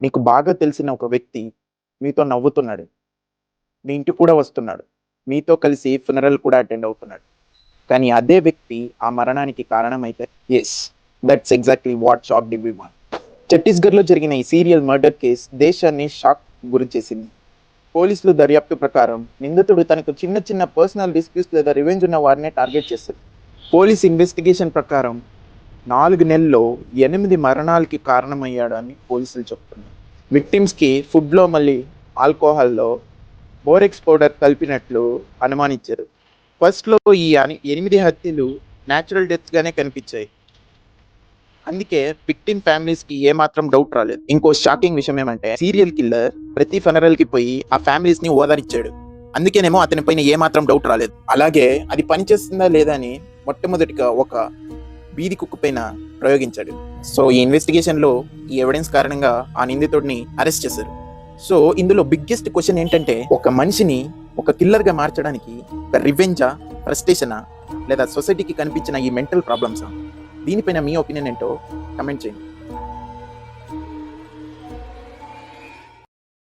మీకు బాగా తెలిసిన ఒక వ్యక్తి మీతో నవ్వుతున్నాడు. మీ ఇంటికి కూడా వస్తున్నాడు. మీతో కలిసి ఫునరల్ కూడా అటెండ్ అవుతున్నాడు. కానీ అదే వ్యక్తి ఆ మరణానికి కారణమైతే yes, that's exactly what shocked everyone. ఛత్తీస్‌గఢ్‌లో జరిగిన ఈ సీరియల్ మర్డర్ కేస్ దేశాన్ని షాక్ గురిచేసింది. పోలీసులు దర్యాప్తు ప్రకారం నిందితుడు తనకు చిన్న చిన్న పర్సనల్ డిస్ప్యూట్స్ లేదా రివెంజ్ ఉన్న వారినే టార్గెట్ చేశాడు. పోలీస్ ఇన్వెస్టిగేషన్ ప్రకారం 4 నెలల్లో 8 మరణాలకి కారణమయ్యాడని పోలీసులు చెప్తున్నారు. విక్టిమ్స్కి ఫుడ్లో మళ్ళీ ఆల్కహాల్లో బోరెక్స్ పౌడర్ కలిపినట్లు అనుమానించారు. ఫస్ట్లో ఈ 8 హత్యలు న్యాచురల్ డెత్స్గానే కనిపించాయి. అందుకే విక్టిమ్ ఫ్యామిలీస్కి ఏమాత్రం డౌట్ రాలేదు. ఇంకో షాకింగ్ విషయం ఏమంటే సీరియల్ కిల్లర్ ప్రతి ఫనరల్కి పోయి ఆ ఫ్యామిలీస్ని ఓదారిచ్చాడు. అందుకేనేమో అతని పైన ఏమాత్రం డౌట్ రాలేదు. అలాగే అది పనిచేస్తుందా లేదా అని మొట్టమొదటిగా ఒక వీధి కుక్క పైన ప్రయోగించాడు. సో ఈ ఇన్వెస్టిగేషన్లో ఈ ఎవిడెన్స్ కారణంగా ఆ నిందితుడిని అరెస్ట్ చేశారు. సో ఇందులో బిగ్గెస్ట్ క్వశ్చన్ ఏంటంటే, ఒక మనిషిని ఒక కిల్లర్గా మార్చడానికి ఒక రివెంజా, ఫ్రస్ట్రేషనా, లేదా సొసైటీకి కనిపించిన ఈ మెంటల్ ప్రాబ్లమ్సా? దీనిపైన మీ ఒపీనియన్ ఏంటో కమెంట్ చేయండి.